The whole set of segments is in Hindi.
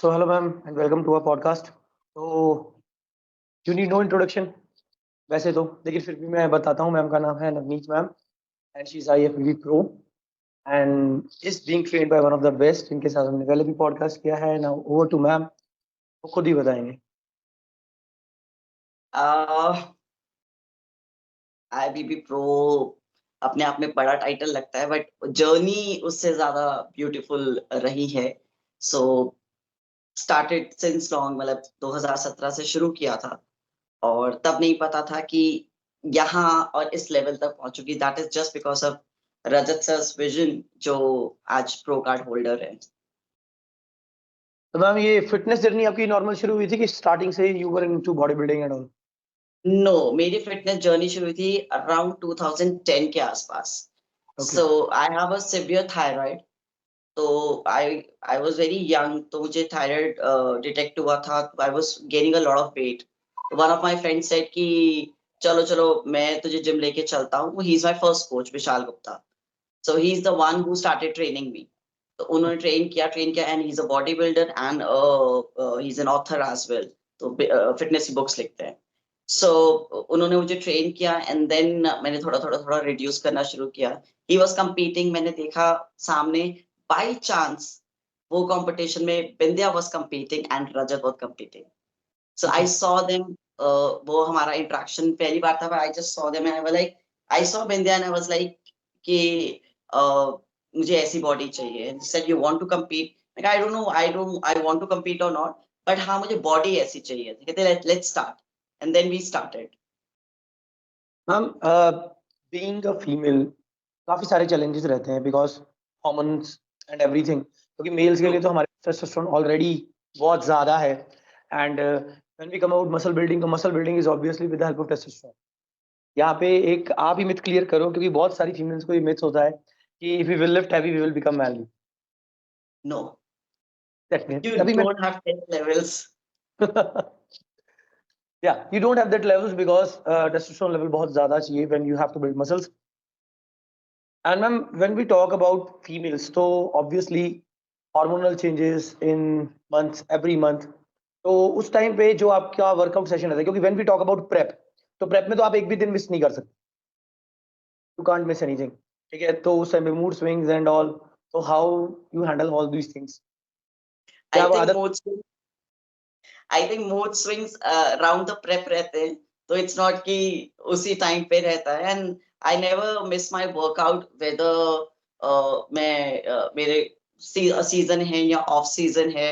So, hello, ma'am, and welcome to our podcast. So, you need no introduction. वैसे तो लेकिन फिर भी मैं बताता हूँ मैम का नाम है Navneet ma'am and she is IFBB pro and is being trained by one of the best इनके साथ हमने पहले भी पॉडकास्ट किया है नाउ ओवर टू मैम वो खुद ही बताएंगे IBB प्रो अपने आप में बड़ा टाइटल लगता है बट जर्नी उससे ज्यादा ब्यूटीफुल रही है। सो स्टार्टेड सिंस लॉन्ग, मतलब 2017 से शुरू किया था और तब नहीं पता था कि यहाँ और इस लेवल तक पहुंचूंगी। That is just because of Rajat sir's vision जो आज प्रो कार्ड होल्डर है। तो मैम ये फिटनेस जर्नी आपकी नॉर्मल शुरू हुई थी कि स्टार्टिंग से you were into body building and all know, मेरी फिटनेस जर्नी शुरू हुई थी अराउंड 2010 के आसपास। Okay so I have a severe thyroid. तो आई वाज वेरी यंग, तो मुझे थायराइड डिटेक्ट हुआ था। I was gaining a lot of weight. One of my friends said कि चलो चलो मैं तुझे जिम लेके चलता हूँ। He is my first coach, Vishal Gupta. So he is the one who started training me. तो उन्होंने ट्रेन किया and he is a body builder and he is an author as well. तो फिटनेस की बुक्स लिखते हैं। सो उन्होंने मुझे ट्रेन किया एंड देन मैंने थोड़ा थोड़ा थोड़ा रिड्यूस करना शुरू किया। ही वाज कंपीटिंग, मैंने देखा सामने बाय चांस वो कंपटीशन में Bindiya was competing and Rajat was competing. So I saw them. वो हमारा इंटरेक्शन पहली बार था, I just saw them and I was like, I saw Bindiya and I was like कि मुझे ऐसी बॉडी चाहिए। Said you want to compete? Like I don't know I want to compete और नॉट, बट हाँ मुझे बॉडी ऐसी चाहिए। कहते let's start and then we started. Ma'am being a female काफी सारे चैलेंजेस रहते हैं बिकॉज हॉर्मोन्स एंड एवरीथिंग क्योंकि मेल्स के लिए तो हमारे टेस्टोस्टेरोन ऑलरेडी बहुत ज्यादा है and when we come out muscle building is obviously with the help of testosterone. यहाँ पे एक आप ही मिथ क्लियर करो क्योंकि बहुत सारी फीमेल्स को ये मिथ होता है कि if we will lift heavy we will become manly. No, that mean you तभी मैं don't have 10 levels. yeah you don't have that levels because testosterone level बहुत ज्यादा चाहिए when you have to build muscles. And ma'am, when we talk about females, तो obviously hormonal changes in months every month. तो उस टाइम पे जो आपका वर्कआउट सेशन रहता है क्योंकि when we talk about prep, तो prep में तो आप एक भी दिन मिस नहीं कर सकते. You can't miss anything. ठीक है तो उस टाइम पे मूड स्विंग्स एंड ऑल तो how you handle all these things क्या आई वो थिंक आदत most I think mood swings round the prep रहते हैं। तो इट्स नॉट कि उसी टाइम पे रहता है। And I never miss my workout whether मैं मेरे सीजन है या ऑफ सीजन है।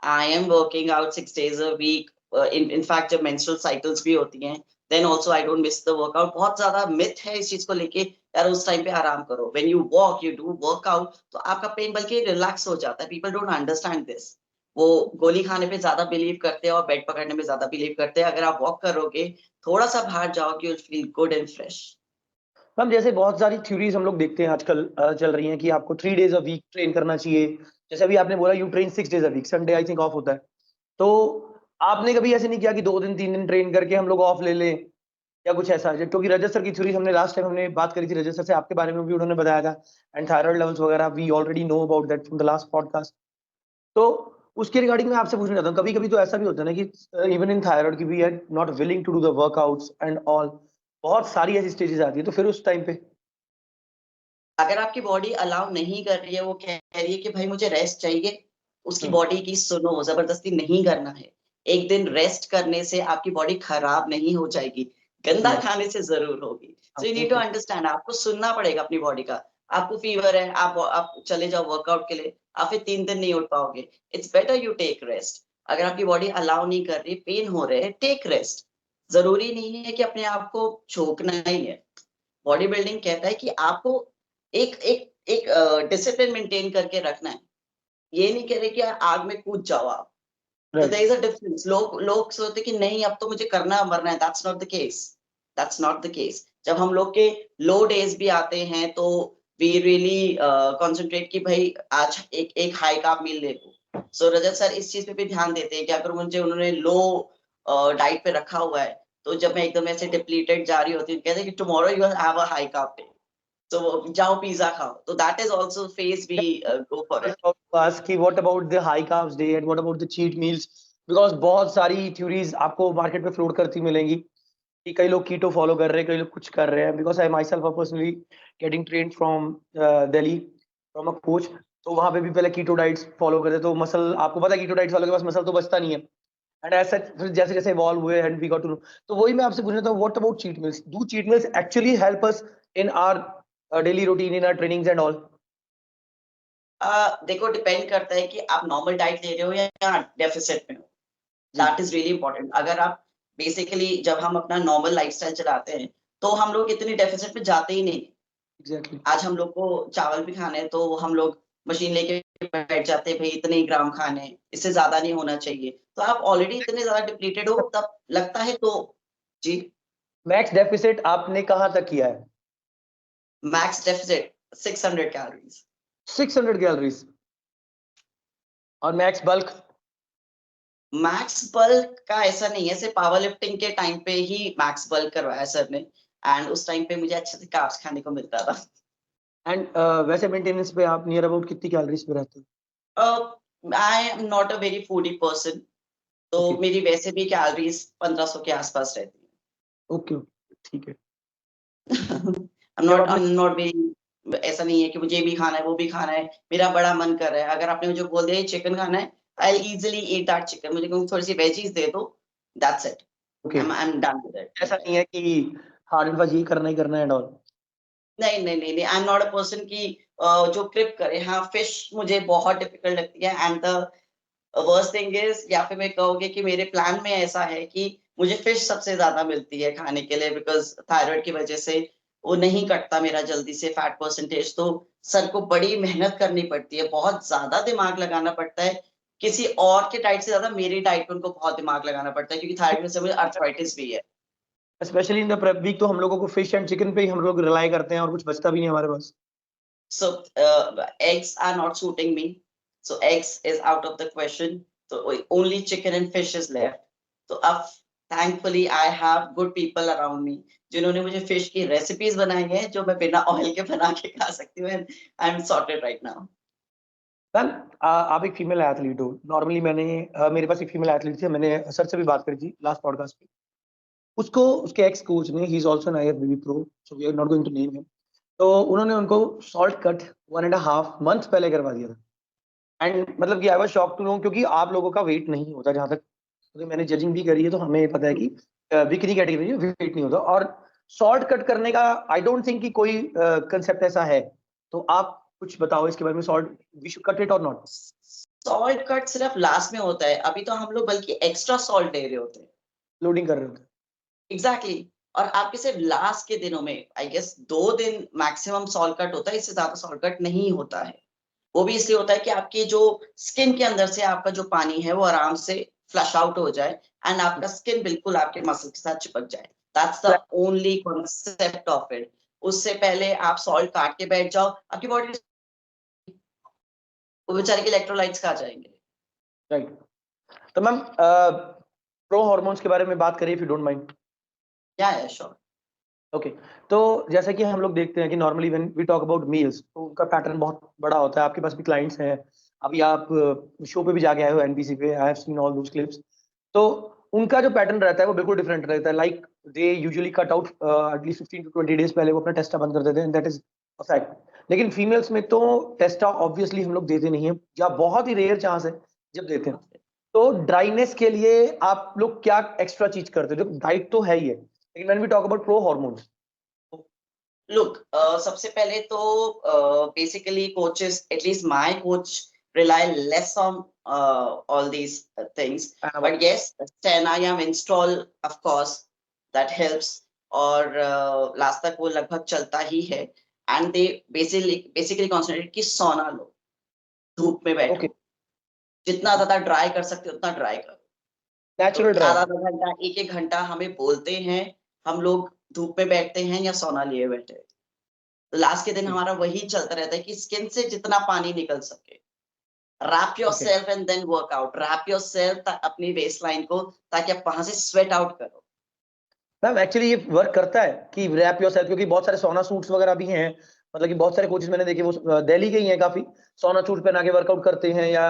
I am working out 6 days a week। In fact जब मेंस्ट्रुअल साइकिल्स भी होती हैं then also I don't miss the workout. बहुत ज्यादा मिथ है इस चीज को लेके, यार उस टाइम पे आराम करो। When you walk you do workout तो आपका पेन बल्कि रिलैक्स हो जाता है। People don't understand this. वो गोली खाने पे ज्यादा बिलीव करते हैं और बेड पकड़ने में ज्यादा बिलीव करते हैं। अगर आप वॉक करोगे, थोड़ा सा बाहर जाओगे, you feel good and fresh. Ma'am जैसे बहुत सारी थ्योरीज हम लोग देखते हैं आजकल चल रही हैं कि आपको 3 days अ वीक ट्रेन करना चाहिए। जैसे अभी आपने बोला you train 6 days a week, Sunday I think off होता है। तो आपने कभी ऐसे नहीं किया कि 2 दिन 3 दिन ट्रेन करके हम लोग ऑफ ले लें या कुछ ऐसा? क्योंकि रजत सर की थ्योरी हमने लास्ट टाइम हमने बात करी थी, रजत सर से आपके बारे में भी उन्होंने बताया था एंड थायराइड लेवल्स वगैरह we already know about that from the last podcast. तो उसके रिगार्डिंग मैं आपसे पूछना चाहता हूँ कभी कभी तो ऐसा भी होता है ना कि इवन इन थायराइड की we are not willing to do the workouts and all, बहुत सारी ऐसी स्टेजेस आती है तो फिर उस टाइम पे अगर आपकी बॉडी अलाउ नहीं कर रही है, वो कह रही है कि भाई मुझे रेस्ट चाहिए, उसकी बॉडी की सुनो, जबरदस्ती नहीं करना है। एक दिन रेस्ट करने से आपकी बॉडी खराब नहीं हो जाएगी, गंदा खाने से जरूर होगी। So you need to understand, आपको सुनना पड़ेगा अपनी बॉडी का। आपको फीवर है, आप चले जाओ वर्कआउट के लिए, आप फिर 3 दिन नहीं उठ पाओगे। It's better you take rest. अगर आपकी बॉडी अलाउ नहीं कर रही, पेन हो रहे हैं, टेक रेस्ट। जरूरी नहीं है कि अपने आप को छोकना ही है। बॉडी बिल्डिंग कहता है कि आपको एक एक एक डिसिप्लिन मेंटेन करके रखना है। ये नहीं कह रहे कि आग में कूद जाओ आप। तो देयर इज अ डिफरेंस। लोग सोचते कि नहीं अब तो मुझे करना मरना है। That's not the case. That's not the case. जब हम लोग के लो डेज भी आते हैं तो वी रियली कंसंट्रेट कि भाई आज एक एक हाई कार्ब मील ले लो। सो रजत सर इस चीज पे भी ध्यान देते हैं कि अगर मुझे उन्होंने लो डाइट पे रखा हुआ है तो जब मैं एकदम ऐसे डिप्लीटेड जा रही होती हूँ कहते हैं कि tomorrow you have a high carb day. तो जाओ पिज्जा खाओ, तो that is also phase we go for it. ask कि what about the high carbs day and what about the cheat meals, because बहुत सारी थ्योरीज आपको मार्केट में फ्लोट करती मिलेंगी कि कई लोग कीटो फॉलो कर रहे हैं, कई लोग कुछ कर रहे हैं। Because I my self personally getting train from Delhi from a coach, तो वहाँ पे भी पहले कीटो डाइट्स फॉलो करते, तो मसल आपको पता है कीटो डाइट्स वालों के पास मसल तो बचता नहीं है। एंड ऐसा फिर जैसे जैसे इवॉल्व हुए and we got to know, तो वही मैं आपसे पूछना था, what about cheat meals, do cheat meals actually help us in our daily routine, in our trainings and all? देखो डिपेंड करता है कि आप नॉर्मल डाइट ले रहे हो या डेफिसिट में हो, दैट इज रियली इंपॉर्टेंट। अगर आप बेसिकली जब हम अपना नॉर्मल लाइफस्टाइल चलाते हैं तो हम लोग इतनी डेफिसिट में जाते ही नहीं। एग्जैक्टली। आज हम लोग को चावल भी खाने हैं तो हम लोग मशीन लेके बैठ जाते हैं, भाई इतने ही ग्राम खाने हैं, इससे ज्यादा नहीं होना चाहिए। तो आप ऑलरेडी इतने ज्यादा डिप्लीटेड हो तब लगता है तो जी। मैक्स डेफिसिट आपने कहाँ तक किया है? Max deficit 600 calories. 600 कैलोरीज। और मैक्स बल्क? मैक्स बल्क का ऐसा नहीं है, सिर्फ पावर लिफ्टिंग के टाइम पे ही मैक्स बल्क करवाया सर ने, एंड उस टाइम पे मुझे अच्छे से कार्ब्स खाने को मिलता था। एंड वैसे मेंटेनेंस पे आप नियर अबाउट कितनी कैलोरीज पे रहते I am not a very foodie person, हो? तो ओके मेरी वैसे भी कैलोरीज 1500 के आसपास रहती ओके ओके, ठीक है। है। जब आपने I'm not very, ऐसा नहीं है कि मुझे भी खाना है वो भी खाना है, मेरा बड़ा मन कर रहा है, अगर आपने मुझे बोल दिया चिकन खाना है, आई इजिली ईट दैट चिकन, मुझे कहूँ थोड़ी सी वेजीज दे दो, that's it, okay, I am done with ऐसा इट। नहीं है कि हार्ड एंड फास्ट ये करना ही करना है एंड ऑल? नहीं नहीं नहीं नहीं, I am not a person की जो क्रिप करे। हाँ, फिश मुझे बहुत डिफिकल्ट लगती है, and the worst thing is, या फिर मैं कहोगे कि मेरे प्लान में ऐसा है कि मुझे फिश सबसे ज्यादा मिलती है खाने के लिए, बिकॉज थायराइड की वजह से वो नहीं कटता मेरा जल्दी से फैट परसेंटेज, तो सर को बड़ी मेहनत करनी पड़ती है, बहुत ज्यादा दिमाग लगाना पड़ता है। किसी और के डाइट से ज्यादा मेरी डाइट पे उनको बहुत दिमाग लगाना पड़ता है, क्योंकि थायराइड में से मुझे अर्थराइटिस भी है। Specially in the prep week तो हम लोगों को फिश एंड चिकन पे ही हम लोग रिलाई करते हैं और कुछ बचता भी नहीं हमारे पास। So eggs are not suiting me. So eggs is out of the question. So only chicken and fish is left. So अब thankfully I have good people around me जिन्होंने मुझे फिश की रेसिपीज बनाई हैं जो मैं बिना ऑयल के बना के खा सकती हूँ, and I'm sorted right now. Ma'am आप एक फीमेल एथलीट हो। नॉर्मली मैंने मेरे पास एक फीमेल एथलीट थी, मैंने सर से भी बात करी थी लास्ट पॉडकास्ट पे। उसको उसके एक्स कोच ने, he is also an IFBB pro, so we are not going to name him, तो उन्होंने उनको सॉल्ट कट 1.5 मंथ पहले करवा दिया था। एंड मतलब कि I was shock to know, क्योंकि आप लोगों का वेट नहीं होता जहां तक, क्योंकि मैंने जजिंग भी करी है तो हमें पता है कि बिकनी कैटेगरी में वेट नहीं होता। और सॉल्ट कट करने का आई डोंट थिंक कि कोई कंसेप्ट ऐसा है, तो आप कुछ बताओ इसके बारे में। Salt we should cut it or not? Salt cut सिर्फ लास्ट में होता है, अभी तो हम लोग बल्कि एक्स्ट्रा सॉल्ट ले रहे होते हैं। लोडिंग कर रहे होते एग्जैक्टली exactly. और आपके सिर्फ लास्ट के दिनों में आई गेस 2 दिन मैक्सिमम सॉल्ट कट होता है, इससे ज्यादा सॉल्ट कट नहीं होता है। वो भी इसलिए होता है कि आपकी जो स्किन के अंदर से आपका जो पानी है वो आराम से फ्लश आउट हो जाए, एंड आपका स्किन बिल्कुल आपके मसल के साथ चिपक जाए। दैट्स द हैं। Only concept of it. उससे पहले आप सॉल्ट काट के बैठ जाओ, आपकी बॉडी वो बेचारे के इलेक्ट्रोलाइट्स कहाँ जाएंगे। राइट। तो मैम प्रो हार्मोन्स के बारे में बात करिए इफ यू डोंट माइंड। या श्योर। ओके, तो जैसा कि हम लोग देखते हैं कि normally when we talk about meals, तो उनका पैटर्न बहुत बड़ा होता है। आपके पास भी क्लाइंट्स हैं, अभी आप शो पे भी जाके आए हो एनबीसी पे, I have seen all those clips. तो उनका जो पैटर्न रहता है वो बिल्कुल डिफरेंट रहता है। Like they usually cut out at least 15 to 20 days पहले वो अपना टेस्टा बंद कर देते हैं, and that is a fact. लेकिन फीमेल्स में तो टेस्टा ऑब्वियसली हम लोग देते नहीं है, या बहुत ही रेयर चांस है जब देते हैं। तो ड्राइनेस के लिए आप लोग क्या एक्स्ट्रा चीज करते हो? जो डाइट तो है ही है, लेकिन when we talk about pro hormones. Look, सबसे पहले तो basically coaches, at least my coach rely less on all these things, but yes, Stena या Winstrol of course that helps, और लास्ट तक वो लगभग चलता ही है। एंड दे बेसिकली कॉन्सेंट्रेट कि सोना लो, धूप में बैठो, ओके, जितना ज्यादा ड्राई कर सकते हो उतना ड्राई करो। तो नेचुरल ड्राई। आधा आधा घंटा एक एक घंटा हमें बोलते हैं, हम लोग धूप में बैठते हैं या सोना लिए बैठे हैं। तो लास्ट के दिन हमारा वही चलता रहता है कि स्किन से जितना पानी निकल सके, wrap okay yourself and then work out, wrap yourself अपनी वेस्ट लाइन को, ताकि आप वहां से स्वेट आउट करो। मैम, एक्चुअली ये वर्क करता है कि रैप योरसेल्फ, क्योंकि बहुत सारे सोना सूट्स वगैरह भी हैं, मतलब कि बहुत सारे कोचेस मैंने देखे, वो दिल्ली के ही हैं काफी, सोना सूट पहना के वर्कआउट करते हैं, या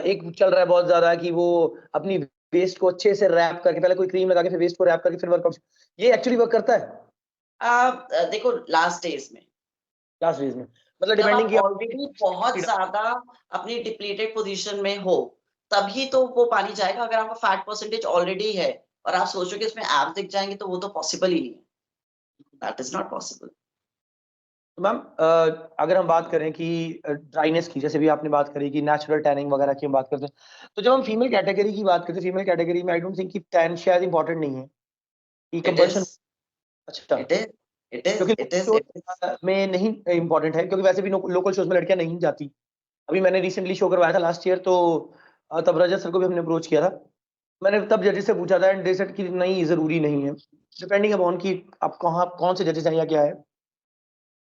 एक चल रहा है बहुत ज्यादा कि वो अपनी वेस्ट को अच्छे से रैप करके, पहले कोई क्रीम लगा के फिर वेस्ट को रैप करके फिर वर्कआउट, ये एक्चुअली वर्क करता है देखो लास्ट डेज में लास्ट डेज में, मतलब जब डिपेंडिंग आप कि ऑलरेडी बहुत ज्यादा अपनी डिप्लीटेड पोजीशन में हो तभी तो वो पानी जाएगा। अगर आपका फैट परसेंटेज ऑलरेडी है और आप सोचो कि इसमें एब्स दिख जाएंगे तो वो तो पॉसिबल ही नहीं है। That is not possible. तो मैम अगर हम बात करें कि ड्राइनेस की, जैसे भी आपने बात करी कि नेचुरल टैनिंग वगैरह की हम बात करते हैं, तो जब हम फीमेल कैटेगरी की बात करते हैं, फीमेल कैटेगरी में आई डोंट थिंक कि टैन शायद इंपॉर्टेंट नहीं है कि इट इज कंपल्शन। अच्छा, इट इज इट इज क्योंकि it is show it is में नहीं इंपॉर्टेंट है, क्योंकि वैसे भी लोकल शोज में लड़कियां नहीं जाती। अभी मैंने रिसेंटली शो करवाया था लास्ट ईयर, तो तब रजत सर को भी हमने अप्रोच किया था, मैंने तब जजेस से पूछा था एंड दे सेड कि नहीं, जरूरी नहीं है, डिपेंडिंग अपॉन कि आप कौन से जजेस हैं या क्या है।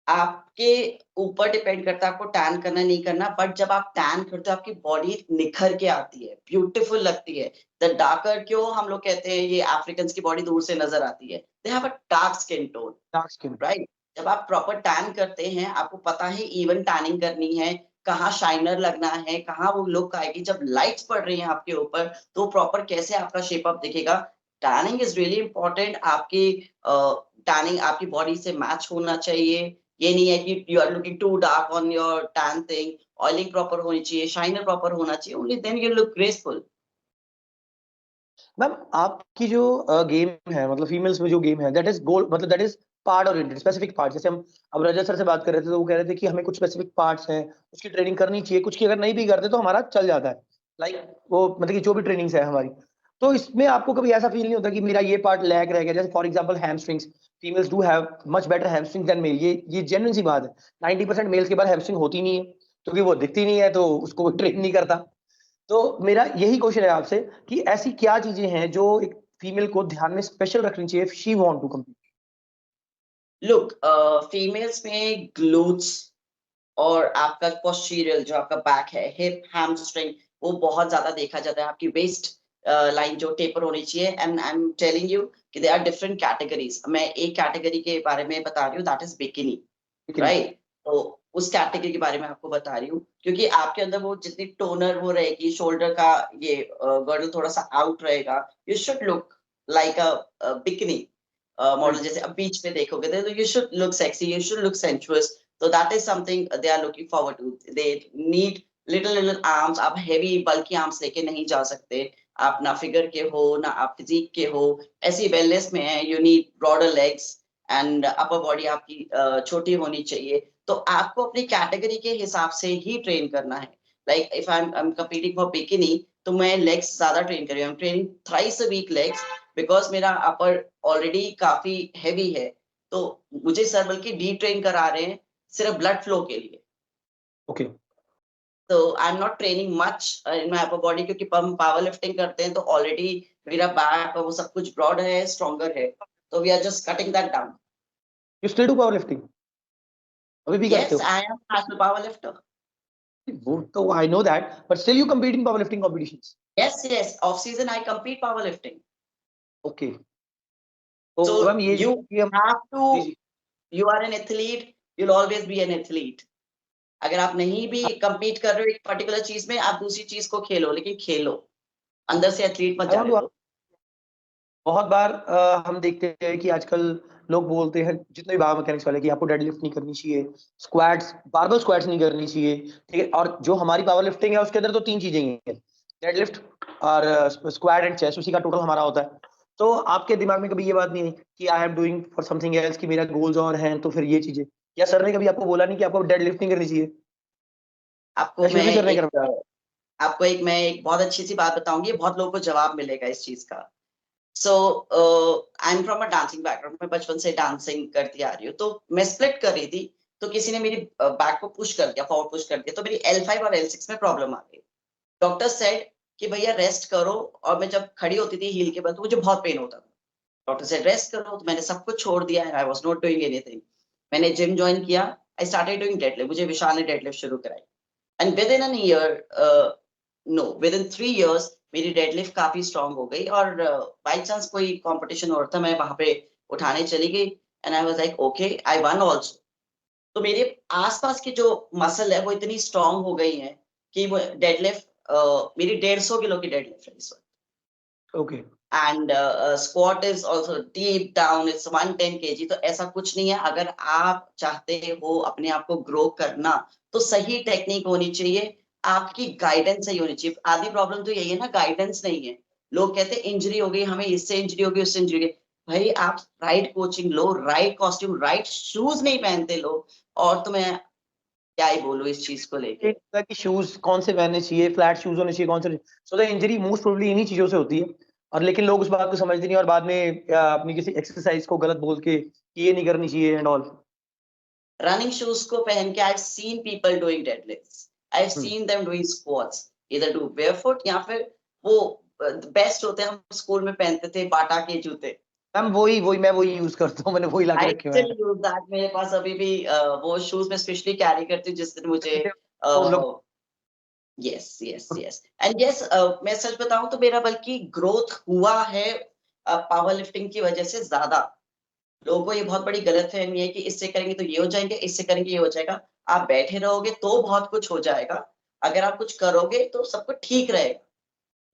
आपके ऊपर डिपेंड करता है आपको टैन करना नहीं करना। बट जब आप टैन करते हो आपकी बॉडी निखर के आती है, ब्यूटीफुल लगती है। द डार्कर, क्यों हम लोग कहते हैं ये अफ्रीकन की बॉडी दूर से नजर आती है, they have a dark skin tone, dark skin. Right. जब आप प्रॉपर टैन करते हैं आपको पता है इवन टैनिंग करनी है, कहाँ शाइनर लगना है, कहाँ वो लुक आएगी जब लाइट्स पड़ रही हैं आपके ऊपर, तो प्रॉपर कैसे आपका शेप अप दिखेगा। Tanning is really important. आपकी टैनिंग आपकी बॉडी से मैच होना चाहिए। ये नहीं है कि you are looking too dark on your tan thing. Oiling proper होनी चाहिए, शाइनर प्रॉपर होना चाहिए, only then you look graceful. Ma'am आपकी जो गेम है, मतलब फीमेल्स में जो गेम है, दैट इज गोल, मतलब that is part oriented, specific part. जैसे हम अब रजत सर से बात कर रहे थे, तो वो कह रहे थे कि हमें कुछ स्पेसिफिक पार्ट्स हैं उसकी ट्रेनिंग करनी चाहिए, कुछ की अगर नहीं भी करते तो हमारा चल जाता है, लाइक वो मतलब कि जो भी ट्रेनिंग्स है हमारी। तो इसमें आपको कभी ऐसा फील नहीं होता कि मेरा ये पार्ट लैग रह गया? जैसे for example hamstrings, females do have much better hamstrings than male, ये जेन्युइन सी बात है। 90% मेल्स के पास हैमस्ट्रिंग होती नहीं है, क्योंकि वो दिखती नहीं है, तो उसको ट्रेन नहीं करता। तो मेरा यही क्वेश्चन है आपसे कि ऐसी क्या चीजें हैं जो एक फीमेल को ध्यान में स्पेशल रखनी चाहिए, she want to compete? Look, females में ग्लूट्स और आपका पोस्टीरियर जो आपका बैक है, हिप, हैमस्ट्रिंग, वो बहुत ज्यादा देखा जाता है। आपकी वेस्ट लाइन जो टेपर होनी चाहिए। And I am telling you कि दे आर डिफरेंट कैटेगरीज। मैं एक कैटेगरी के बारे में बता रही हूँ, दैट इज बिकिनी, राइट। तो उस कैटेगरी के बारे में आपको बता रही हूँ क्योंकि आपके अंदर वो जितनी टोनर वो रहेगी, शोल्डर का ये गर्दन थोड़ा सा आउट रहेगा, you should look like a bikini model. जैसे अब बीच पे देखोगे तो you should look sexy, you should look sensuous. तो that is something they are looking forward to. They need little arms. आप हेवी बल्की आर्म्स लेके नहीं जा सकते। आप ना फिगर के हो ना आप फिजिक के हो, ऐसी वेलनेस में है। You need broader legs and upper body आपकी छोटी होनी चाहिए। तो आपको अपनी कैटेगरी के हिसाब से ही ट्रेन करना है। Like if I am competing for bikini तो मैं लेग्स ज्यादा ट्रेन कर रही हूँ। Training thrice a week legs because मेरा अपर ऑलरेडी काफी हैवी है। तो मुझे सर बल्कि डी ट्रेन करा रहे हैं सिर्फ ब्लड फ्लो के लिए। ओके। तो I am not training much in my upper body क्योंकि हम पावर लिफ्टिंग करते हैं तो ऑलरेडी मेरा बैक और वो सब कुछ ब्रॉड है, स्ट्रॉन्गर है। तो we are just cutting that down. You still do power lifting? अभी भी करते यस, हो? I am national power lifter. वो तो I know that, but still you compete in power lifting competitions? Yes, yes. Off season, I compete powerlifting. Okay. तो So मैम ये हम, have ji to. Ji, You are an athlete. You'll always be an athlete. अगर आप नहीं भी compete कर रहे हो एक पर्टिकुलर चीज में, आप दूसरी चीज को खेलो, लेकिन खेलो। अंदर से एथलीट मत आई वांट जाने टू, दो। बहुत बार हम देखते हैं कि आजकल लोग बोलते हैं, जितने भी बायोमैकेनिक्स वाले, कि आपको डेडलिफ्ट नहीं करनी चाहिए, स्क्वाट्स, बारबल स्क्वाट्स नहीं करनी चाहिए, ठीक है। और जो हमारी पावर लिफ्टिंग है उसके अंदर तो तीन चीजें ही हैं, डेडलिफ्ट और स्क्वाट एंड चेस्ट, उसी का टोटल हमारा होता है। तो आपके दिमाग में कभी ये बात नहीं आई कि I am doing for something else, कि मेरा गोल्स और हैं, तो फिर ये चीजें, या सर ने कभी आपको बोला नहीं कि आपको डेडलिफ्ट नहीं करनी चाहिए, आपको या मैं फिर भी करने एक का? आपको एक मैं एक बहुत अच्छी सी बात बताऊंगी, बहुत लोगों को जवाब मिलेगा इस चीज का। So I am from a dancing background. मैं बचपन से डांसिंग करती आ रही हूँ। तो मैं स्प्लिट कर रही थी, तो किसी ने मेरी बैक को पुश कर दिया, फॉरवर्ड पुश कर दिया, तो मेरी L5 और L6 में प्रॉब्लम आ गई। डॉक्टर सेड कि भैया रेस्ट करो। और मैं जब खड़ी होती थी हील के बल तो मुझे बहुत पेन होता था। डॉक्टर सेड रेस्ट करो, तो मैंने सब कुछ छोड़ दिया। I was not doing anything. मैंने जिम ज्वाइन किया। I started doing deadlift. मुझे विशाल ने डेडलिफ्ट शुरू कराई। And with in an year, no, with in 3 years मेरी डेडलिफ्ट काफी स्ट्रांग हो गई। और बाई चांस कोई कंपटीशन हो रहा था, मैं वहां पे उठाने चली गई। And I was like okay, I one also. तो मेरे आसपास की जो मसल है वो इतनी स्ट्रांग हो गई है कि वो डेडलिफ्ट मेरी 150 किलो की डेडलिफ्ट है इस वक्त। Okay. And squat is also deep down, it's 110 KG. तो ऐसा कुछ नहीं है, अगर आप चाहते हो अपने आप को ग्रो करना तो सही टेक्निक होनी चाहिए, आपकी गाइडेंस सही होनी चाहिए। आधी प्रॉब्लम तो यही है ना, गाइडेंस नहीं है। लोग कहते हैं इंजरी हो गई, हमें इससे इंजरी हो गई, उससे इंजरी हो गई। भाई आप राइट कोचिंग लो, राइट कॉस्ट्यूम, राइट शूज नहीं पहनते लोग, और तो मैं क्या ही बोलूं इस चीज को लेके। कि शूज कौन से पहनने चाहिए, फ्लैट शूज होने चाहिए, कौन से, so the injury most probably इन्हीं चीजों से होती है। और लेकिन लोग उस बात को समझते नहीं और बाद में अपनी किसी एक्सरसाइज को गलत बोल के कि ये नहीं करनी चाहिए एंड ऑल। रनिंग शूज को पहन के I have seen people doing deadlifts, I have seen them doing squats, इधर डू बेयरफुट या फिर वो बेस्ट होते हैं, हम स्कूल में पहनते थे बाटा के जूते। मैम वही वही मैं वही यूज करता हूँ, मैंने वही लाके आई रखे हुए स्टिल हैं। यूज दैट, मेरे पास अभी भी वो शूज मैं स्पेशली कैरी करती हूँ जिस दिन मुझे तो लोग yes yes yes and yes. मैं सच बताऊं तो मेरा बल्कि ग्रोथ हुआ है पावर लिफ्टिंग की वजह से ज्यादा। लोगों को ये बहुत बड़ी गलतफहमी है कि इससे करेंगे तो ये हो जाएंगे, इससे करेंगे ये हो जाएगा। आप बैठे रहोगे तो बहुत कुछ हो जाएगा, अगर आप कुछ करोगे तो सब कुछ ठीक रहेगा।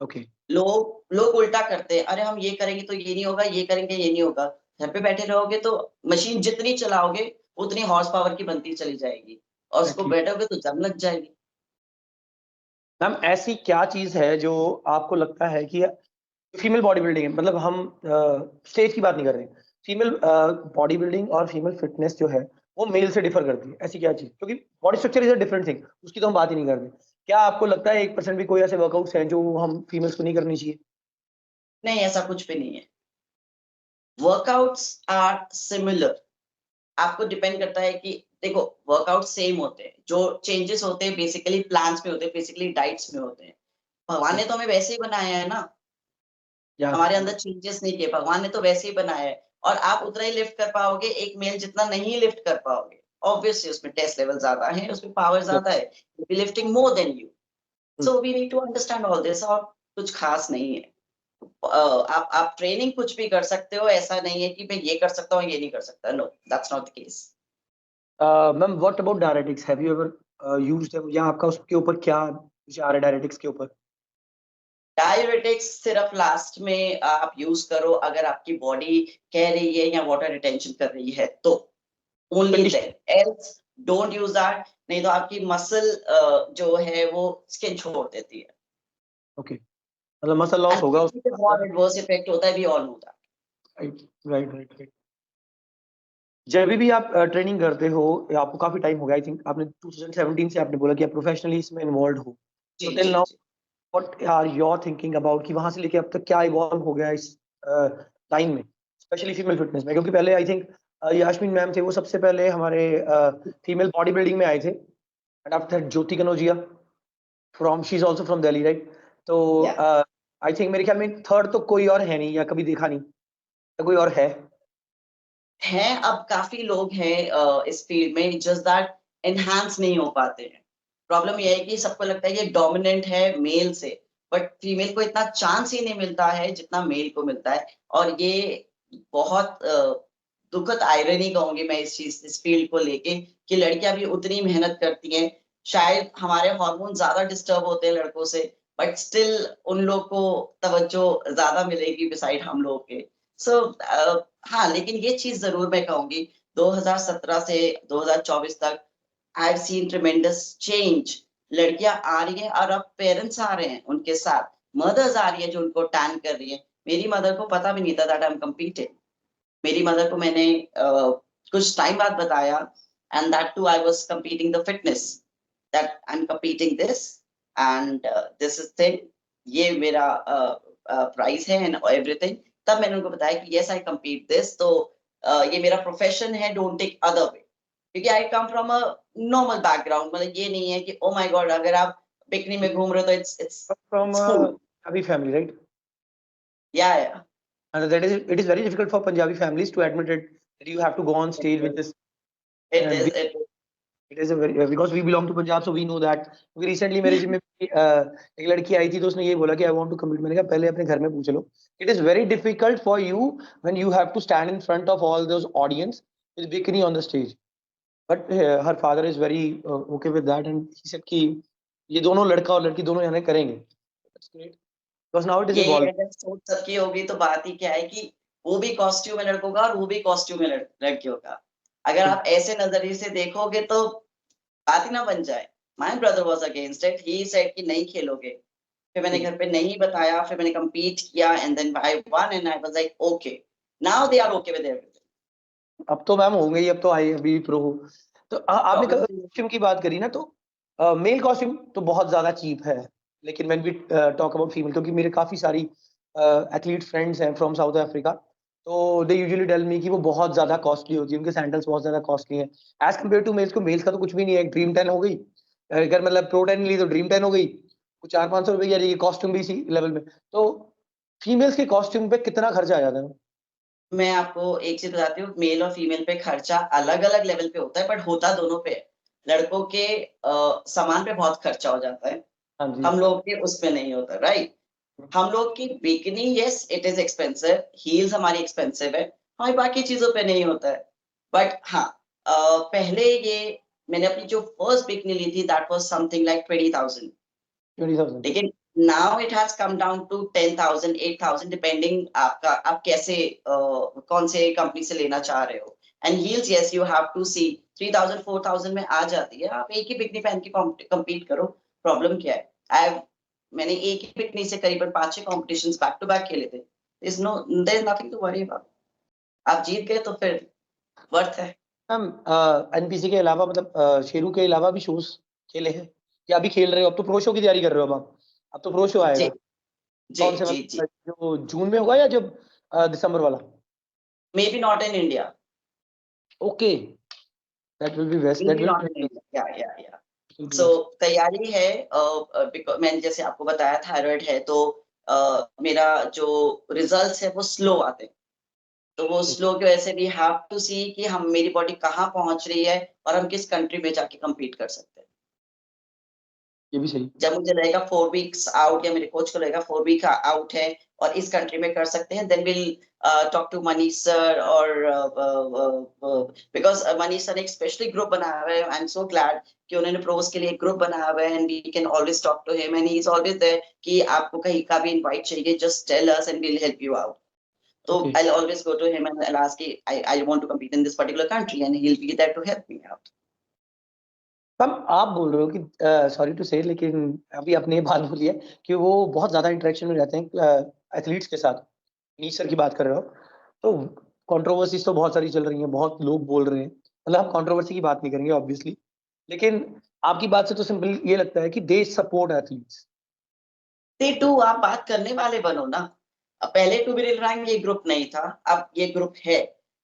ओके। लोग लोग उल्टा करते हैं, अरे हम ये करेंगे तो ये नहीं होगा, ये करेंगे ये नहीं होगा। घर पे बैठे रहोगे तो मशीन जितनी चलाओगे उतनी हॉर्स पावर की बनती चली जाएगी, और उसको एक्चुअली बैठोगे तो जम लग जाएगी। मैम ऐसी क्या चीज है जो आपको लगता है कि फीमेल बॉडी बिल्डिंग, मतलब हम स्टेज की बात नहीं कर रहे, फीमेल बॉडी बिल्डिंग और फीमेल फिटनेस जो है वो मेल से डिफर करती है, ऐसी क्या चीज, क्योंकि body structure is a different thing, उसकी तो हम बात ही नहीं कर रहे। क्या आपको लगता है 1% भी कोई ऐसे वर्कआउट्स हैं जो हम फीमेल्स को नहीं करनी चाहिए? नहीं, ऐसा कुछ भी नहीं है। Workouts are similar. आपको डिपेंड करता है कि देखो, वर्कआउट सेम होते हैं, जो चेंजेस होते हैं बेसिकली प्लान्स में होते हैं, बेसिकली डाइट्स में होते हैं। भगवान ने तो हमें वैसे ही बनाया है ना, या हमारे अंदर चेंजेस नहीं किए, भगवान ने तो वैसे ही बनाया है। और आप उतना ही लिफ्ट कर पाओगे, एक मेल जितना नहीं लिफ्ट कर पाओगे। ऑब्वियसली उसमें टेस्ट लेवल ज्यादा है, उसमें पावर ज्यादा है, lifting more than you. So we need to understand all this, और कुछ खास नहीं है। आप ट्रेनिंग कुछ भी कर सकते हो, ऐसा नहीं है कि मैं ये कर सकता हूँ ये नहीं कर सकता। No, that's not the case. Ma'am what about diuretics, have you ever used them, या आपका उसके ऊपर क्या विचार है डायरेटिक्स के ऊपर? डायरेटिक्स सिर्फ लास्ट में आप यूज करो अगर आपकी बॉडी कह रही है या वाटर रिटेंशन कर रही है तो, only condition. Then, else don't use that. नहीं तो आपकी मसल जो है वो स्किन छोड़ देती है, ओके, मतलब मसल लॉस एंड होगा किडनी पे उसके बहुत बाद। एडवर्स इफेक्ट होता है, we all know that. Right right right. जब भी आप ट्रेनिंग करते हो, या आपको काफी टाइम हो गया, आई थिंक आपने 2017 से आपने बोला कि आप प्रोफेशनली इसमें इन्वॉल्व हो, जी तो टिल जी नाउ जी। What are your thinking about कि वहां से लेके अब तक क्या इवॉल्व हो गया इस लाइन में, स्पेशली फीमेल फिटनेस में? क्योंकि पहले आई थिंक यास्मीन मैम थे, वो सबसे पहले हमारे फीमेल बॉडी बिल्डिंग में आए थे, and after Jyoti Kanaujia from, she is also from Delhi, right? तो या आई थिंक मेरे ख्याल में थर्ड तो कोई और है नहीं, या कभी देखा नहीं, या कोई और है? हैं, अब काफी लोग हैं इस फील्ड में, जस्ट दैट एनहांस नहीं हो पाते हैं। प्रॉब्लम यह है कि सबको लगता है ये डोमिनेंट है मेल से, बट फीमेल को इतना चांस ही नहीं मिलता है जितना मेल को मिलता है। और ये बहुत दुखद आयरनी कहूंगी मैं इस चीज, इस फील्ड को लेके, कि लड़कियां भी उतनी मेहनत करती हैं। शायद हमारे हार्मोन ज्यादा डिस्टर्ब होते हैं लड़कों से, बट स्टिल उन लोग को तवज्जो ज्यादा मिलेगी बिसाइड हम लोग के। सो हाँ, लेकिन ये चीज जरूर मैं कहूंगी, 2017 से 2024 तक आई हैव सीन ट्रेमेंडस चेंज। लड़कियां आ रही हैं और अब पेरेंट्स आ रहे हैं उनके साथ, मदर्स आ रही है जो उनको टैन कर रही है। मेरी मदर को पता भी नहीं था दैट आई एम कम्पीटिंग। मेरी मदर को मैंने कुछ टाइम बाद बताया, and that too I was competing the fitness, that I am competing this, and this is thing, ये मेरा प्राइस है एंड एवरीथिंग। तब मैंने उनको बताया कि यस आई कंपीट दिस, तो ये मेरा प्रोफेशन है, डोंट टेक अदर वे। क्योंकि I come from a normal background, मतलब ये नहीं है कि ओ माय गॉड अगर आप बिकनी में घूम रहे हो तो इट्स फ्रॉम कूल। अभी फैमिली, राइट? या And that is, it is very difficult for Punjabi families to admit it, that you have to go on stage with this. It And is we, it it is a very, because we belong to Punjab, so we know that. क्योंकि recently मेरे जिम में भी, एक लड़की आई थी, तो उसने ये बोला कि I want to compete. मैंने कहा पहले अपने घर में पूछ लो. It is very difficult for you when you have to stand in front of all those audience with bikini on the stage. But her father is very okay with that and he said कि ये दोनों लड़का और लड़की दोनों जाने करेंगे। That's great because now it is ये इवॉल्व। अगर सोच सबकी होगी तो बात ही क्या है कि वो भी कॉस्ट्यूम है लड़कों का और वो भी कॉस्ट्यूम है लड़कियों का। अगर आप ऐसे नजरिए से देखोगे तो बात ही ना बन जाए। My brother was against it, he said कि नहीं खेलोगे। फिर मैंने घर पे नहीं बताया, फिर मैंने कम्पीट किया and then I won and I was like okay, now they are okay with everything. अब तो मैम होंगे ही, अब तो आई अभी प्रो हो। तो आपने ऑब्वियसली कॉस्ट्यूम की बात करी ना, तो मेल कॉस्ट्यूम तो बहुत ज्यादा चीप है, लेकिन when we talk about female, क्योंकि मेरे काफी सारी एथलीट फ्रेंड्स हैं फ्रॉम साउथ अफ्रीका, तो दे यूजुअली टेल मी कि वो बहुत ज्यादा कॉस्टली होती है, उनके सैंडल्स बहुत ज्यादा कॉस्टली हैं एज कम्पेयर टू मेल्स को। मेल्स का तो कुछ भी नहीं है, ड्रीम 10 हो गई, अगर मतलब प्रो 10 ली तो ड्रीम 10 हो गई, कुछ 400-500 रुपए की आ जाएगी, कॉस्ट्यूम भी इसी लेवल में। तो फीमेल्स के कॉस्ट्यूम पे कितना खर्चा आ जाता है? मैं आपको एक चीज बताती हूँ, मेल और फीमेल पे खर्चा अलग अलग लेवल पे होता है बट होता दोनों पे है। लड़कों के सामान पे बहुत खर्चा हो जाता है, हाँ जी। हम लोग के उस पे नहीं होता, राइट। हम लोग की bikini, yes it is expensive, heels हमारी एक्सपेंसिव है, हमारी बाकी चीजों पे नहीं होता है। बट हाँ, पहले ये मैंने अपनी जो फर्स्ट बिकनी ली थी दैट वाज समथिंग लाइक 20,000, 20,000। लेकिन now it has come down to 10,000 8,000 depending आपका आप कैसे कौन से कंपनी से लेना चाह रहे हो। And heels yes you have to see 3,000 4,000 में आ जाती है, आप एक ही बिकनी पहन के compete करो, प्रॉब्लम क्या है। आई मैंने एक ही बिकनी से करीबन 5-6 कॉम्पिटिशंस बैक टू बैक खेले थे, there is nothing to worry about. आप जीत गए तो फिर वर्थ है। मैम एनपीसी के अलावा, मतलब शेरू के अलावा भी शोज खेले हैं या अभी खेल रहे हो? अब तो प्रो शो की तैयारी कर रहे हो अब तो प्रो शो जी आएगा। जी कौन से, जी जी। मतलब जो जून में होगा या जब दिसंबर वाला? May be not in India, okay, that will be best, may that be will not in be India, yeah so तैयारी है। मैंने जैसे आपको बताया थायराइड है तो मेरा जो रिजल्ट्स है वो स्लो आते हैं, तो वो स्लो की वजह से वी हैव टू सी कि हम मेरी बॉडी कहाँ पहुंच रही है और हम किस कंट्री में जाके compete कर सकते हैं। ये भी सही। जब मुझे लगेगा 4 वीक्स आउट, या मेरे कोच को लगेगा 4 वीक आउट है और इस कंट्री में कर सकते हैं, then will talk to Manish sir, और बिकॉज मनीष सर ने एक स्पेशली ग्रुप बनाया हुआ है, आई एम सो ग्लैड कि उन्होंने प्रोज के लिए एक ग्रुप बनाया हुआ है and we can always talk to him and he is always there कि आपको कहीं का भी इनवाइट चाहिए just tell us and we will help you out. तो okay I always go to him and I ask कि I want to compete in this particular country and he'll be there to help me out. Ma'am, आप बोल रहे हो कि सॉरी टू से, लेकिन अभी आपने ये बात बोली है कि वो बहुत ज्यादा इंटरेक्शन में रहते हैं एथलीट्स के साथ, नीश सर की बात कर रहे हो, तो कंट्रोवर्सीज तो बहुत सारी चल रही हैं, बहुत लोग बोल रहे हैं, मतलब हम कंट्रोवर्सी की बात नहीं करेंगे ऑब्वियसली, लेकिन आपकी बात से तो सिंपल ये लगता है कि दे सपोर्ट एथलीट्स। ते टू आप बात करने वाले बनो ना। अब पहले टू बी रियल रैंक ये ग्रुप नहीं था, अब ये ग्रुप है,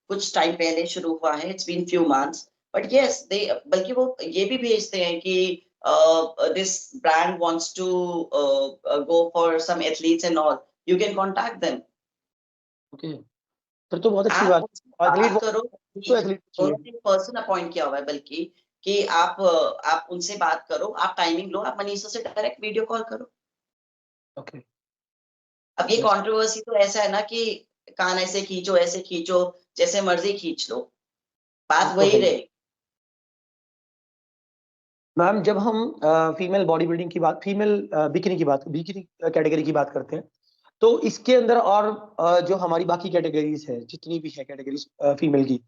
कुछ टाइम पहले शुरू हुआ है, it's been few months, but yes they, बल्कि वो ये भी भेजते हैं कि this brand wants to go for some athletes and all, you can contact them. Okay, फिर तो बहुत अच्छी आप बात उनसे है। एथलीट बात वो करो तो कि एथलीट चाहिए। उन्होंने पर्सन अपॉइंट किया हुआ है, बल्कि कि आप उनसे बात करो, आप टाइमिंग लो, आप मनीषा से डायरेक्ट वीडियो कॉल करो। ओके, अब ये कंट्रोवर्सी तो ऐसा है ना कि कान ऐसे खींचो, जैसे मर्जी खींच लो, बात तो वही है। रहे। मैम, जब हम फीमेल बॉडी बिल्डिंग की बात, फीमेल बिकिनी कैटेगरी की बात करते हैं, तो इसके अंदर और जो हमारी बाकी कैटेगरीज है, जितनी भी है कैटेगरीज फीमेल की,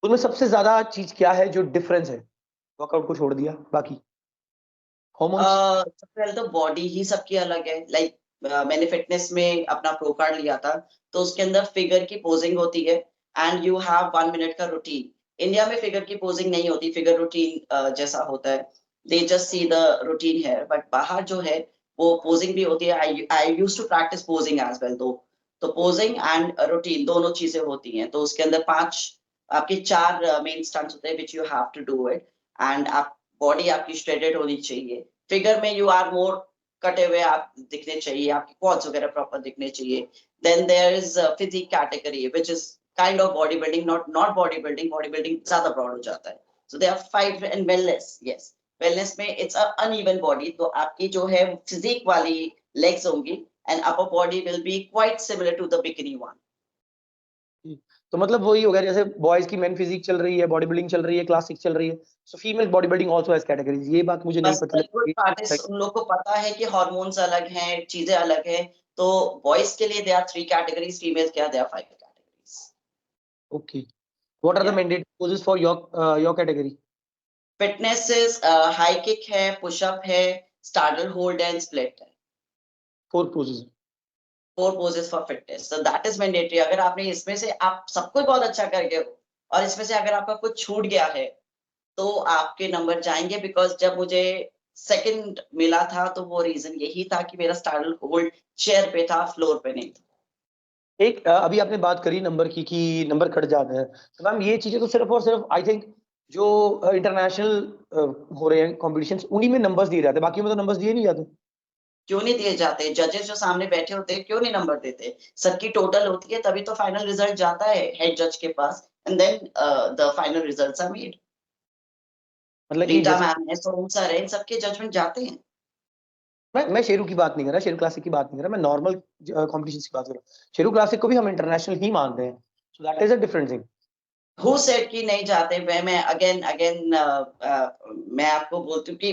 उनमें सबसे ज्यादा चीज क्या है जो डिफरेंस है? वर्कआउट को छोड़ दिया, बाकी हॉर्मोन्स। सबसे पहले तो बॉडी ही सबकी अलग है, लाइक मैंने फिटनेस में अपना प्रो कार्ड लिया था, तो उसके अंदर फिगर की पोजिंग होती है एंड यू हैव 1 मिनट का रूटीन। इंडिया में फिगर की पोजिंग नहीं होती, फिगर रूटीन जैसा होता है, they just see the routine है, बट बाहर जो है वो पोजिंग भी होती है। I use to practice posing as well though, तो पोजिंग एंड रूटीन दोनों चीजें होती हैं, तो उसके अंदर आपके 4 मेन स्टंट्स होते हैं which you have to do it. And आप बॉडी आपकी स्ट्रेटेड होनी चाहिए, फिगर में यू आर मोर कटे हुए आप दिखने चाहिए, आपके क्वाड्स वगैरह प्रॉपर दिखने चाहिए। Then there is physique category which is kind of body building, not body building, body building ज्यादा ब्रॉड हो जाता है। So they are 5 and wellness, yes wellness में इट्स अ अनइवन बॉडी, तो आपकी जो है फिजिक वाली लेग्स होंगी and upper body will be quite similar to the bikini one. तो मतलब वही हो गया जैसे बॉयज की मेन फिजिक चल रही है, बॉडी बिल्डिंग चल रही है, क्लास 6 चल रही है, so female body building also has categories. ये बात मुझे नहीं बस पता बॉलीवुड लगी। आर्टिस्ट उन लोग को पता है कि हार्मोन्स अलग हैं, चीजें अलग हैं, तो बॉयज के लिए दे आर 3 कैटेगरीज, फीमेल्स के लिए they are 5 categories. Okay, what are the या mandatory poses for your category? Fitness is high kick है, पुशअप है, स्टार्डल होल्ड एंड स्प्लिट है। 4 poses. 4 poses for fitness, so that is mandatory. अगर आपने इसमें से आप सब कुछ बहुत अच्छा कर गए हो और इसमें से अगर आपका कुछ छूट गया है तो आपके नंबर जाएंगे, बिकॉज जब मुझे सेकंड मिला था तो वो रीजन यही था कि मेरा स्टार्डल होल्ड चेयर पे था, फ्लोर पे नहीं था। एक अभी आपने बात करी नंबर की कि नंबर कट जाते हैं, तो मैम ये चीजें तो सिर्फ और सिर्फ आई थिंक जो इंटरनेशनल हो रहे हैं कॉम्पिटिशन्स उन्हीं में नंबर्स दिए जाते हैं, बाकी में तो नंबर्स दिए नहीं जाते। क्यों नहीं दिए जाते? जजेस जो सामने बैठे होते हैं क्यों नहीं नंबर देते? सबकी टोटल होती है तभी तो फाइनल रिजल्ट जाता है हेड जज के पास, and then the final results are made. मतलब कि रीटा जैसे मैम है, सोम सर है, इन सबके जजमेंट जाते हैं। मैं शेरू की बात नहीं कर रहा, शेरू क्लासिक की बात नहीं कर रहा, मैं नॉर्मल कॉम्पिटिशन्स की बात कर रहा हूँ। शेरू क्लासिक को भी हम इंटरनेशनल ही मानते हैं, सो that is a different thing. Who said कि नहीं जाते? मैं अगेन अगेन मैं आपको बोलती हूँ कि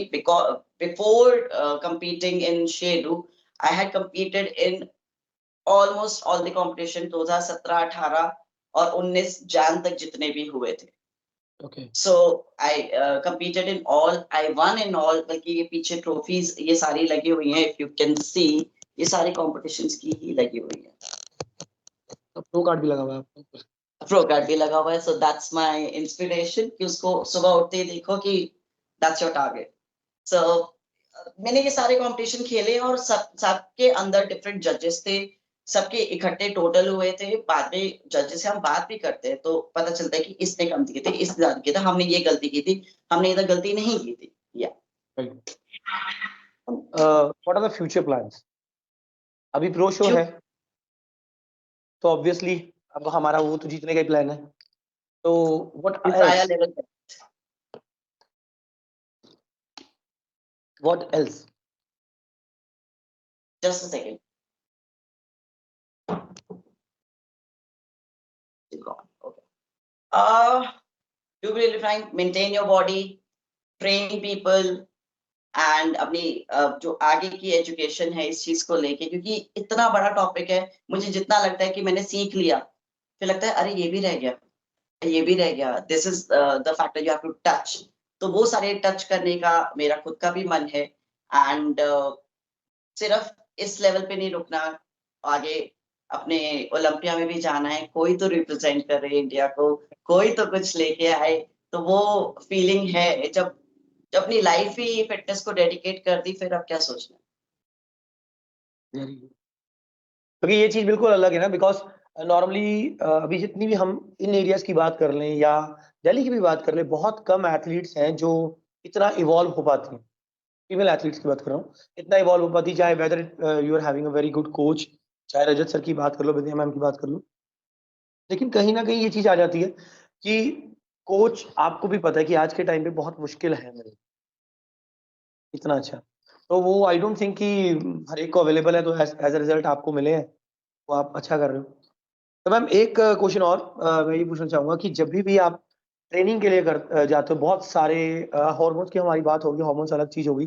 before competing in Sheru, I had competed in almost all the competition 2017, 18 और 19 जैन तक जितने भी हुए थे। Okay, So I competed in all, I won in all। बल्कि ये पीछे ट्रॉफीज ये सारी लगी हुई हैं, if you can see, ये सारी competitions की ही लगी हुई है। तो प्रो कार्ड भी लगा हुआ है आपको? प्रो कार्ड भी लगा हुआ है, so that's my inspiration कि उसको सुबह उठते ही देखो कि that's your target। So मैंने ये सारे कंपटीशन खेले और सबके अंदर डिफरेंट जजेस थे, सबके इकट्ठे टोटल हुए थे। बाद में जजेस से हम बात भी करते हैं तो पता चलता है कि इसने कम दिए थे, इसने ज्यादा किया था, हमने ये गलती की थी, हमने इधर गलती नहीं की थी। या what are the future plans? अभी प्रो शो है तो ऑब्वियसली अब हमारा वो तो जीतने का ही प्लान है, तो व्हाट एल्स? लेवल पे। What else? Just a second. Okay, do be refine, maintain your body, train people and अपनी जो आगे की एजुकेशन है इस चीज को लेके, क्योंकि इतना बड़ा टॉपिक है। मुझे जितना लगता है कि मैंने सीख लिया, फिर लगता है अरे ये भी रह गया, ये भी रह गया। This is the factor you have to touch. तो वो सारे टच करने का मेरा खुद का भी मन है, एंड सिर्फ इस लेवल पे नहीं रुकना, आगे अपने ओलंपिया में भी जाना है। कोई तो रिप्रेजेंट कर रहे हैं इंडिया को, कोई तो कुछ लेके आए, तो वो फीलिंग है। जब अपनी लाइफ ही फिटनेस को डेडिकेट कर दी, फिर अब क्या सोचना। क्योंकि ये चीज बिल्कुल अलग है ना, बिकॉज नॉर्मली अभी जितनी भी हम इन एरियाज की बात कर लें या दिल्ली की भी बात कर लें, बहुत कम एथलीट्स हैं जो इतना इवॉल्व हो पाती हैं। फीमेल एथलीट्स की बात कर रहा हूँ, इतना इवॉल्व हो पाती, चाहे whether you are having a very good coach, चाहे रजत सर की बात कर लो, विद्या मैम की बात कर लो। लेकिन कहीं ना कहीं ये चीज आ जाती है कि कोच, आपको भी पता है कि आज के टाइम पे बहुत मुश्किल है मेरे, इतना अच्छा। तो वो आई डोंट थिंक कि हर एक को अवेलेबल है, तो एज अ रिजल्ट आपको मिले हैं, तो आप अच्छा कर रहे हो। तो मैम एक क्वेश्चन और मैं ये पूछना चाहूंगा कि जब भी आप ट्रेनिंग के लिए जाते हो, बहुत सारे हार्मोन्स की हमारी बात होगी, हार्मोन्स अलग चीज होगी,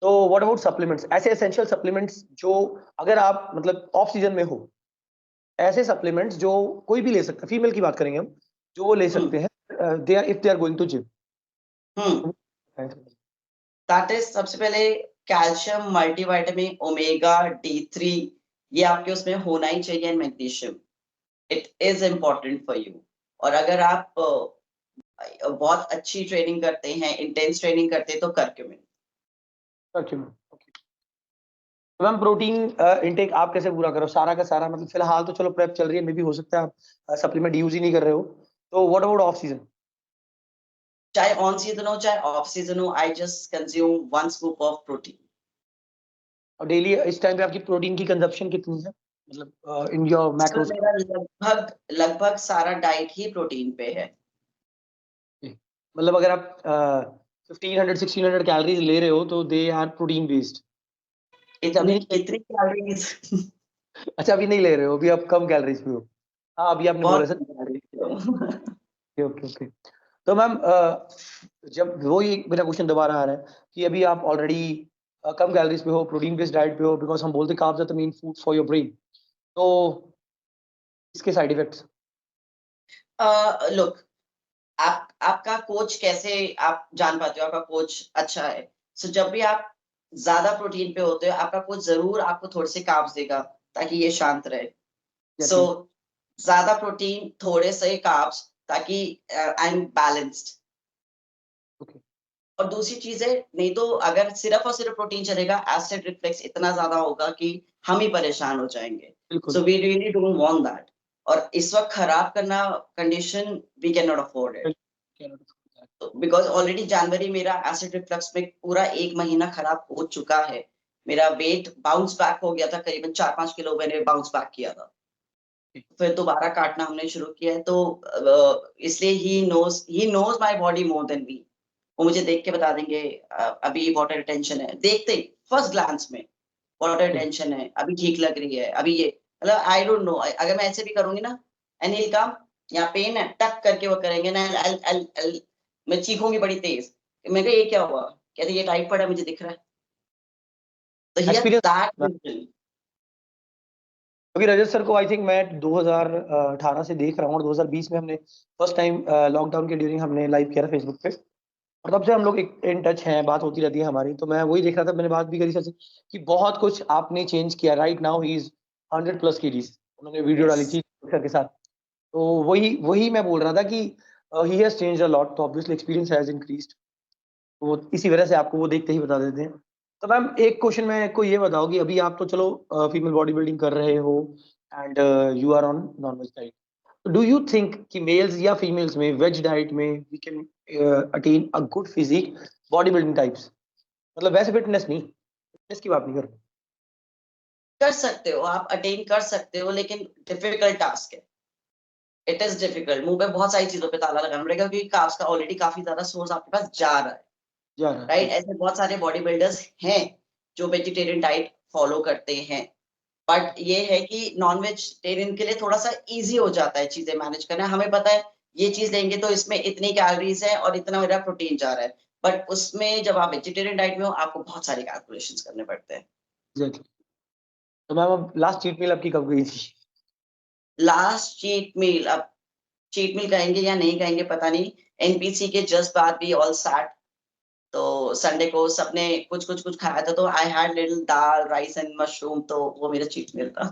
तो व्हाट अबाउट सप्लीमेंट्स, ऐसे एसेंशियल सप्लीमेंट्स जो अगर आप मतलब ऑफ सीजन में हो, ऐसे सप्लीमेंट्स जो कोई भी ले सकता है, फीमेल की बात करेंगे हम, जो वो ले सकते हैं, they are if they are going to gym? That is सबसे पहले कैल्शियम, मल्टीविटामिन, ओमेगा D3, ये आपके उसमें होना ही चाहिए, magnesium. It is important for you. और अगर आप बहुत अच्छी ट्रेनिंग करते हैं, इंटेंस ट्रेनिंग करते हैं, तो करक्यूमिन। तो मैम प्रोटीन इनटेक आप कैसे पूरा करो, सारा का सारा? मतलब फिलहाल तो चलो प्रेप चल रही है, मे भी हो सकता है आप सप्लीमेंट यूज ही नहीं कर रहे हो, तो व्हाट अबाउट ऑफ सीजन? चाहे ऑन सीजन हो चाहे ऑफ सीजन हो, I just consume 1 scoop of protein. और डेली इस टाइम पे आपकी प्रोटीन की कंजप्शन कितनी है, मतलब इन योर सर मैक्रोस? मेरा लगभग लगभग सारा डाइट ही प्रोटीन पे है। मतलब अगर आप 1500-1600 कैलोरीज ले रहे हो तो दे आर प्रोटीन बेस्ड? अच्छा अभी इतनी नहीं, कितनी कैलोरीज? अच्छा अभी नहीं ले रहे हो, अभी आप कम कैलोरीज पे हो? हाँ अभी आपने बोला बहुत सर। Okay okay okay. तो मैम जब वही मेरा क्वेश्चन दोबारा आ रहा है कि अभी आप ऑलरेडी कम कैलोरीज पे हो, प्रोटीन बेस्ड डाइट पे हो, बिकॉज हम बोलते carbs are the main food for your brain, तो इसके साइड इफेक्ट्स? लुक, आपका कोच कैसे आप जान पाते हो आपका कोच अच्छा है? सो जब भी आप ज्यादा प्रोटीन पे होते हो, आपका कोच जरूर आपको थोड़े से कार्ब्स देगा ताकि ये शांत रहे। सो ज्यादा प्रोटीन, थोड़े से कार्ब्स, ताकि आई एम बैलेंस्ड। ओके, और दूसरी चीज है, नहीं तो अगर सिर्फ और सिर्फ प्रोटीन चलेगा, एसिड रिफ्लेक्स इतना ज्यादा होगा कि हम ही परेशान हो जाएंगे। बिल्कुल। So we really don't want that. और इस वक्त खराब करना condition we can not afford it, because already जनवरी मेरा एसिड रिफ्लक्स में पूरा 1 महीना खराब हो चुका है। मेरा वेट बाउंस बैक हो गया था, करीबन 4-5 किलो मैंने बाउंस बैक किया था। फिर दोबारा काटना हमने शुरू किया है, तो इसलिए ही knows my body more than me. वो मुझे देख के बता देंगे अभी वाटर रिटेंशन है, देखते ही फर्स्ट ग्लांस में वाटर रिटेंशन है, अभी ठीक लग रही है, अभी ये, मतलब आई डोंट नो। अगर मैं ऐसे भी करूंगी ना, अनिल का यहाँ पेन है, टक करके वो करेंगे ना, मैं चीखूंगी बड़ी तेज। मैं कहा ये क्या हुआ? कहते ये टाइफाइड है, मुझे दिख रहा है। तो हियर दैट एक्सपीरियंस अभी रजत सर को आई थिंक मैं 2018 से देख रहा हूँ, और 2020 में हमने फर्स्ट टाइम लॉकडाउन के ड्यूरिंग हमने लाइव किया था फेसबुक पे, और तब से हम लोग एक इन टच हैं, बात होती रहती है हमारी। तो मैं वही देख रहा था, मैंने बात भी करी सर से कि बहुत कुछ आपने चेंज किया। Right now he is 100+ kgs, उन्होंने वीडियो डाली थी सर के साथ। तो वही वही मैं बोल रहा था कि he has changed a lot, तो ऑब्वियसली एक्सपीरियंस हैज इंक्रीज्ड। वो इसी वजह से आपको वो देखते ही बता देते हैं। तो मैम एक क्वेश्चन मैं को ये बताओ कि अभी आप तो चलो फीमेल बॉडी बिल्डिंग कर रहे हो, and you are on normal diet, do you think कि मेल्स या फीमेल्स में वेज डाइट में we can attain a good physique body building types? मतलब वैसे फिटनेस नहीं, फिटनेस की बात नहीं कर रहा। कर सकते हो, आप अटेन कर सकते हो, लेकिन डिफिकल्ट टास्क है। It is difficult. मुंह पे बहुत सारी चीजों पे ताला लगाना पड़ेगा, क्योंकि कार्ब्स का ऑलरेडी काफी ज्यादा सोर्स आपके पास जा रहा है। जा रहा राइट, है। ऐसे बहुत सारे बॉडी बिल्डर्स हैं जो वेजिटेरियन डाइट फॉलो करते हैं, बट ये है कि नॉन वेजिटेरियन के लिए थोड़ा सा इजी हो जाता है चीजें मैनेज करना। हमें पता है ये चीज लेंगे तो इसमें इतनी कैलोरीज है और इतना मेरा प्रोटीन जा रहा है, बट उसमें जब आप वेजिटेरियन डाइट में हो, आपको बहुत सारे कैलकुलेशंस करने पड़ते हैं। एग्जैक्टली। तो मैम अब लास्ट चीट मील आपकी कब गई थी? लास्ट चीट मील, अब चीट मील कहेंगे या नहीं कहेंगे पता नहीं। एनपीसी के जस्ट बाद भी ऑल सैट, तो संडे को सबने कुछ कुछ कुछ खाया था, तो I had little dal rice and mushroom, तो वो मेरा चीट मील था।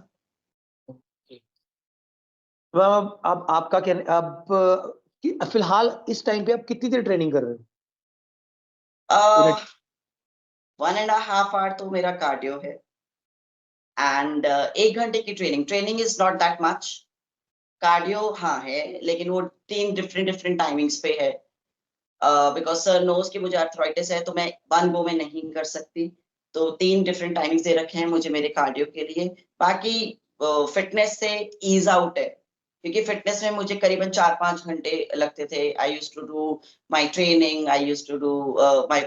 मैम अब आपका क्या, अब फिलहाल इस टाइम पे आप कितनी देर ट्रेनिंग कर रहे हो? 1.5 आवर तो मेरा कार्डियो है, एंड 1 घंटे की training is not that much. Cardio हाँ है, लेकिन वो 3 डिफरेंट डिफरेंट टाइमिंग्स पे है, बिकॉज सर नोज की मुझे आर्थराइटिस है, तो मैं 1 गो में नहीं कर सकती। तो 3 डिफरेंट टाइमिंग्स दे रखे हैं मुझे मेरे कार्डियो के लिए। बाकी फिटनेस से ईज आउट है, क्योंकि फिटनेस में मुझे करीबन 4-5 घंटे लगते थे। I use to do my training, I use to do my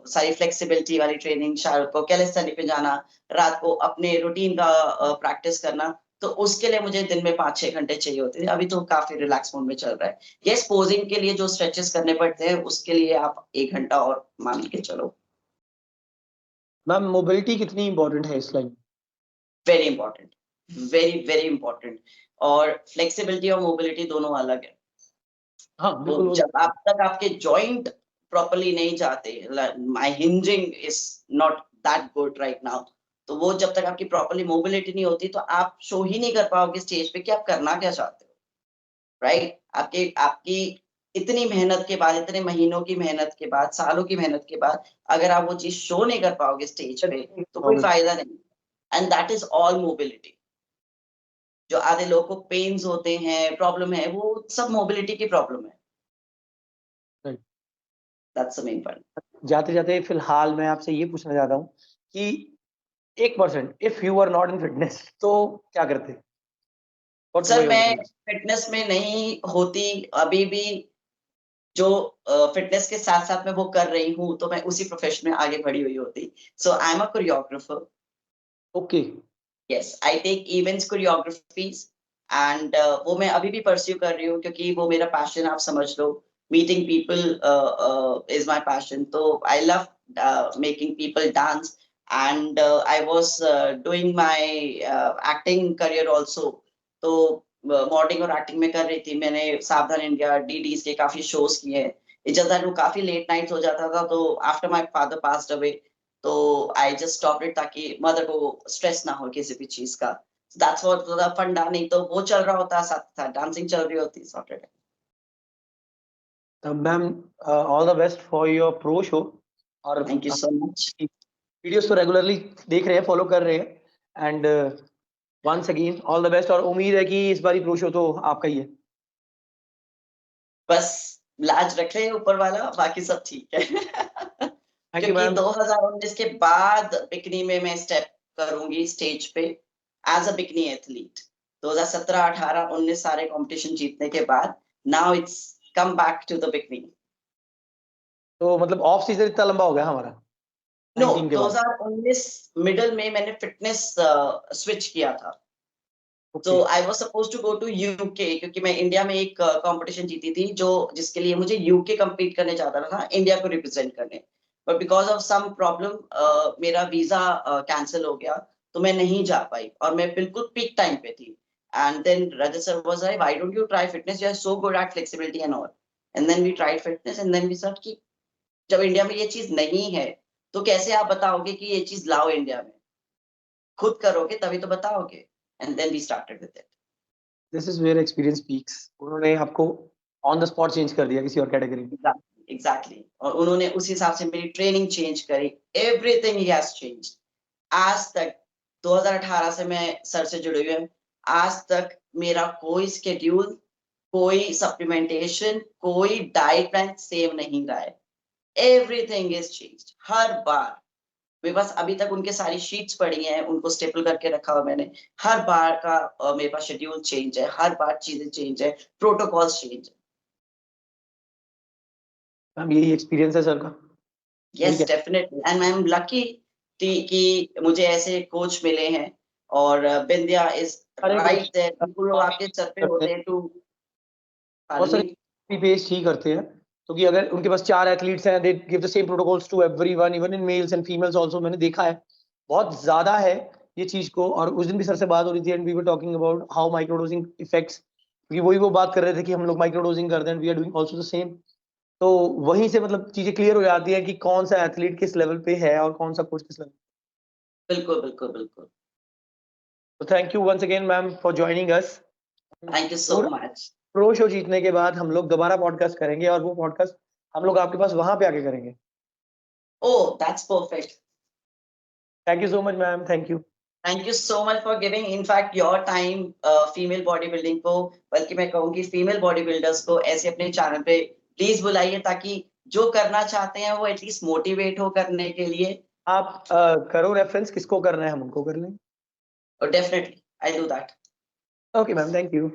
सारी फ्लेक्सिबिलिटी वाली ट्रेनिंग, शाम को कैलिस्थेनिक पे जाना, रात को अपने रूटीन का प्रैक्टिस करना। तो उसके लिए मुझे दिन में 5-6 घंटे चाहिए होते थे। अभी तो काफी रिलैक्स मोड में चल रहा है। यस, पोजिंग के लिए जो स्ट्रेचेस करने पड़ते हैं, उसके लिए आप 1 घंटा और मान के चलो। मैम मोबिलिटी कितनी इंपॉर्टेंट है इस line? Very important, very very important. और फ्लेक्सिबिलिटी और मोबिलिटी दोनों अलग है। हाँ वो बिल्कुल। जब आप तक आपके जॉइंट प्रॉपर्ली नहीं जाते, my hinging is not that good right now, तो वो जब तक आपकी प्रॉपर्ली मोबिलिटी नहीं होती, तो आप शो ही नहीं कर पाओगे स्टेज पे कि आप करना क्या चाहते हो। राइट, आपके आपकी इतनी मेहनत के बाद, इतने महीनों की मेहनत के बाद, सालों की मेहनत के बाद, अगर आप वो चीज शो नहीं कर पाओगे स्टेज पे, तो कोई फायदा नहीं। And that is all mobility. जो आधे लोगों को पेन्स होते हैं, प्रॉब्लम है, वो सब मोबिलिटी की प्रॉब्लम है। Right. That's the main point. जाते जाते फिलहाल मैं आपसे ये पूछना चाहता हूँ कि 1% if you are not in fitness तो क्या करते? What were सर your मैं goals? फिटनेस में नहीं होती अभी भी, जो फिटनेस के साथ साथ मैं वो कर रही हूँ, तो मैं उसी प्रोफेशन में आगे बढ़ी हुई होती। So I am a choreographer. Okay. Yes, I take events choreographies. And वो मैं अभी भी परस्यू कर रही हूँ क्योंकि वो मेरा पैशन आप समझ लो. Meeting people is my passion. तो I love making people dance. And I was doing my acting career also. तो मॉडलिंग और एक्टिंग में कर रही थी. मैंने सावधान इंडिया, डीडीज के काफी शोज किए हैं. इट्स जस्ट दैट वो काफी लेट नाइट हो जाता था. तो after my father passed away, तो आई जस्ट स्टॉप इट ताकि मदर को स्ट्रेस ना हो किसी भी चीज का. दैट्स व्हाट द फंडा. नहीं तो वो चल रहा होता, साथ साथ डांसिंग चल रही होती. सॉर्टेड. तो ma'am all the best for your pro show. और thank you so much. Videos तो रेगुलरली देख रहे हैं, फॉलो कर रहे हैं, and once again all the best. और उम्मीद है कि इस बारी प्रो शो तो आपका ही है। बस लाज रख रहे हैं ऊपर वाला, बाकी सब ठीक है. थैंक यू क्योंकि मैम। 2019 के बाद बिकनी में मैं स्टेप करूंगी स्टेज पे एज अ बिकनी एथलीट. 2017, 18, 19 सारे कंपटीशन जीतने के बाद now it's come back to the bikini. तो मतलब ऑफ सीजन इतना लंबा हो गया हमारा नो, 19 के बाद। 2019 मिडल में मैंने फिटनेस स्विच किया था. तो okay. I was suppose to go to UK क्योंकि मैं इंडिया में एक कंपटीशन जीती थी जो जिसके लिए मुझे यूके कम्पीट करने जाना था, इंडिया को रिप्रेजेंट करने. But because of some problem मेरा वीजा कैंसिल हो गया. तो मैं नहीं जा पाई और मैं बिल्कुल पीक टाइम पे थी. And then Rajat sir was like, why don't you try fitness, you are so good at flexibility and all. And then we tried fitness and then we said कि जब इंडिया में ये चीज नहीं है तो कैसे आप बताओगे कि ये चीज लाओ इंडिया में. खुद करोगे तभी तो बताओगे. And then we started with it. This is where experience speaks. उन्होंने आपको ऑन द स्पॉट चेंज कर दिया किसी और कैटेगरी में। एग्जैक्टली. और उन्होंने उस हिसाब से मेरी ट्रेनिंग चेंज करी. Everything he has changed. आज तक 2018 से मैं सर से जुड़ी हुई हूँ. आज तक मेरा कोई स्केड्यूल, कोई सप्लीमेंटेशन, कोई डाइट प्लान सेम नहीं रहा है. एवरीथिंग इज चेंज्ड हर बार. मेरे पास अभी तक उनके सारी शीट्स पड़ी हैं, उनको स्टेपल करके रखा हुआ मैंने. हर बार का मेरे पास शेड्यूल चेंज है, हर बार चीजें चेंज है, प्रोटोकॉल्स चेंज है. मैम यही एक्सपीरियंस है सर का। यस ठीक है। Definitely. And I am lucky कि मुझे ऐसे कोच मिले हैं. और बिंदिया इज सारे राइट देयर. बिल्कुल लोग आपके सर पे करते होते हैं, हैं टू. बहुत सारे पेस्ट ही करते हैं, क्योंकि अगर उनके पास 4 एथलीट्स हैं, they give the same protocols to everyone, even in males and females also. मैंने देखा है बहुत ज्यादा है ये चीज को। और उस दिन भी सर से बात हो रही थी, and we were talking about how microdosing effects, क्योंकि वही वो बात कर रहे थे कि हम लोग माइक्रोडोजिंग करते हैं, we are doing also the same. तो वहीं से मतलब चीजें क्लियर हो जाती है कि कौन सा एथलीट किस लेवल पे है और कौन सा कोच किस लेवल। बिल्कुल बिल्कुल बिल्कुल. तो thank you once again ma'am for joining us. Thank you so much. Pro show जीतने के बाद हम लोग दोबारा पॉडकास्ट करेंगे, और वो पॉडकास्ट हम लोग आपके पास वहां पे आके करेंगे। Oh that's perfect. Thank you so much ma'am, thank you. Thank you so much for giving in fact your time female body building को. बल्कि मैं कहूँगी फीमेल बॉडी बिल्डर्स को ऐसे अपने चैनल पे प्लीज बुलाइए ताकि जो करना चाहते हैं वो एटलीस्ट मोटिवेट हो करने के लिए. आप करो रेफरेंस, किसको करना है हम उनको कर लेंगे। और definitely I do that. Okay ma'am, thank you.